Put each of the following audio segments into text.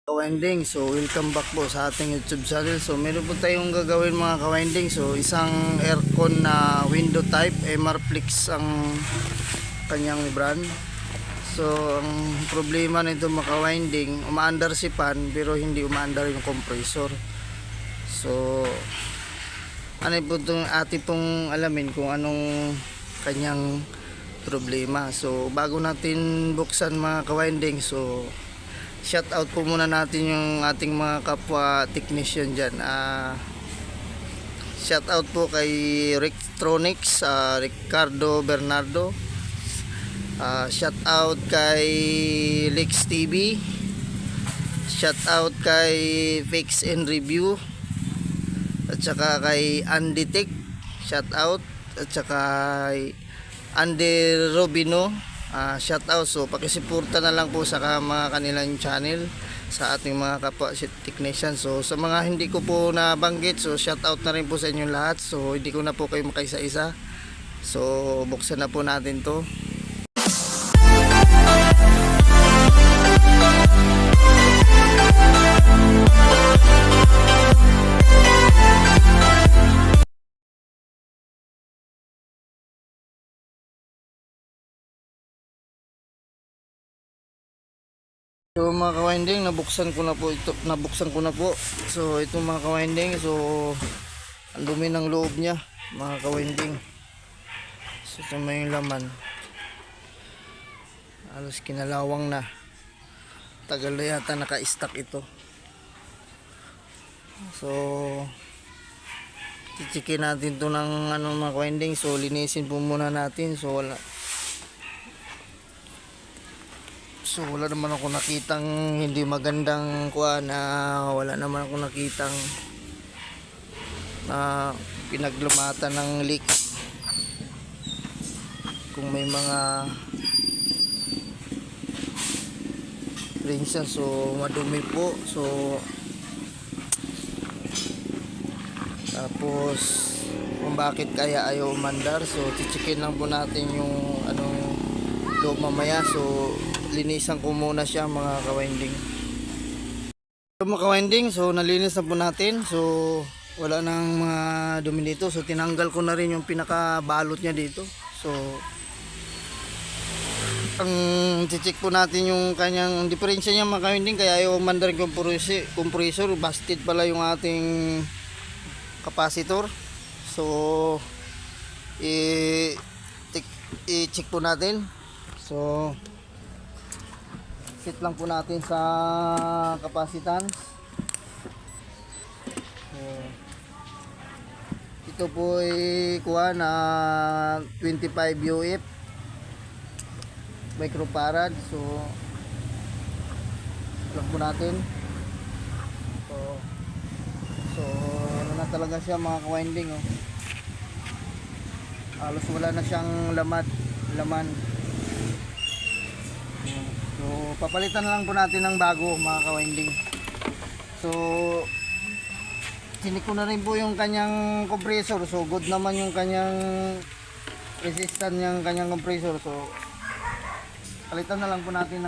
Kawinding, so welcome back po sa ating YouTube channel. So meron po tayong gagawin mga kawinding. So isang aircon na window type, Emarflex ang kanyang brand. So ang problema nito mga kawinding, umaandar si fan pero hindi umaandar yung compressor. So ano po itong ating pong alamin kung anong kanyang problema. So bago natin buksan mga kawinding, so shout out po muna natin yung ating mga kapwa technician dyan. Shout out po kay Rectronics, Ricardo Bernardo. Shout out kay Lex TV. Shout out kay Fix and Review. At saka kay Andy Tech. Shout out. At saka kay Andy Robino. Shout out. So pakisuporta na lang po sa mga kanilang channel sa ating mga kapwa technician. So sa mga hindi ko po nabanggit, so shout out na rin po sa inyong lahat. So hindi ko na po kayo makaisa-isa. So buksan na po natin to. So mga kawinding, nabuksan ko na po ito, So ito mga kawinding, so ang dumi ng loob niya, mga kawinding. So ito may laman. Halos kinalawang na. Tagal na yata naka-stack ito. So chichikin natin to ng mga kawinding. So linisin po muna natin. So wala naman ako nakitang hindi magandang wala naman ako nakitang pinaglamatan ng leak. Kung may mga rinsan, so madumi po. So tapos kung bakit kaya ayaw umandar, so chichikin lang po natin yung loob mamaya. So linisan ko muna siya mga kawinding. So mga kawinding, so nalinis na po natin. So wala nang mga dumi dito. So tinanggal ko na rin yung pinakabalot niya dito. So ang check po natin yung kanyang diferensya niya mga kawinding, kaya yung mandar compressor, busted pala yung ating capacitor. So i-check po natin. So set lang po natin sa capacitance. So, ito po ay na 25 UF microfarad. So lang po natin. So ano na talaga siya mga kawinding, oh. Halos wala na siyang laman. So papalitan na lang po natin ng bago mga kawinding. So sinik ko na rin po yung kanyang compressor. So good naman yung kanyang resistance ng kanyang compressor. So palitan na lang po natin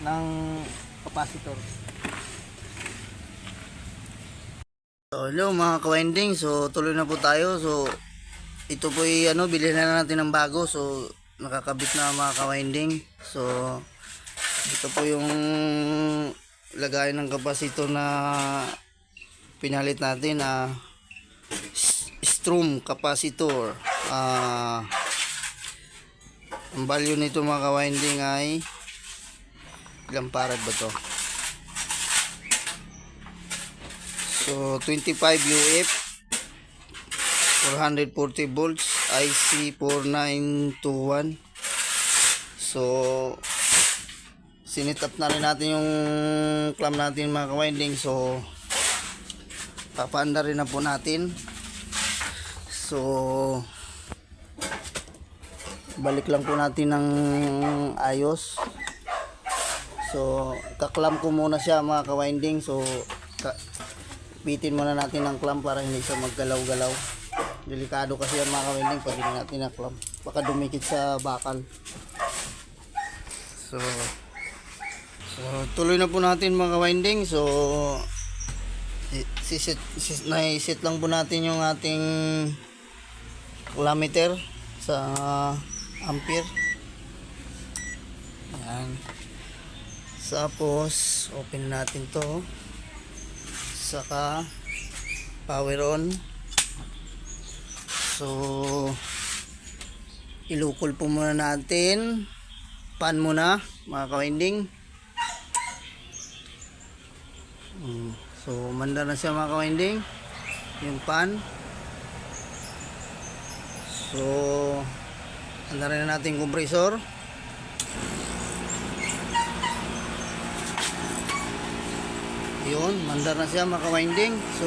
ng capacitor. So hello mga kawinding, so tuloy na po tayo. So ito po ay bilhin na natin ng bago. So nakakabit na mga kawinding. So ito po yung lagay ng capacitor na pinalit natin, strom capacitor. Ang value nito mga kawinding ay ilang farad ba to? So 25 UF, 440 volts, IC 4921. So sinit up na rin natin yung clamp natin mga kawinding. So papaanda rin na po natin. So balik lang po natin ng ayos. So kaklamp ko muna siya mga kawinding. So bitin muna natin ng clamp para hindi siya maggalaw-galaw. Delikado kasi yan mga kawinding pag hindi natin na clamp, baka dumikit sa bakal. So So, tuloy na po natin mga ka-winding. So, naisit lang po natin yung ating kilometer sa ampere. Ayan. Tapos, open natin to. Saka, power on. So, ilukol po muna natin. Pan muna, mga ka-winding. So, manda na siya mga ka-winding. Yung pan. So, manda rin na natin compressor. Yun, manda na siya mga ka-winding. So,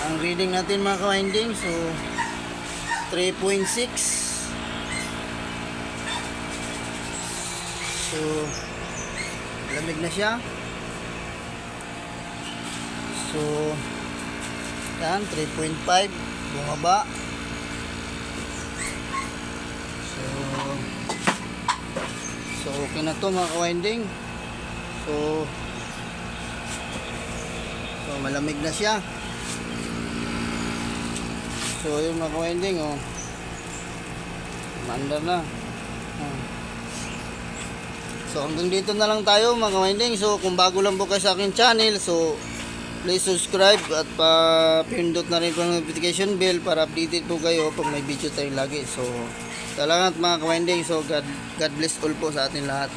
ang reading natin mga ka-winding, so 3.6. So, lamig na siya. So, yan, 3.5. Bumaba. So, okay na to mga ka-winding. So, malamig na siya. So, yun mga ka-winding, oh. Manda na. So, hanggang dito na lang tayo mga ka-winding. So, kung bago lang po kayo sa akin channel, so, please subscribe at pa-pindot na rin po ang notification bell para updated po kayo pag may video tayong lagi. So, salamat mga ka-winding. So, God bless all po sa atin lahat.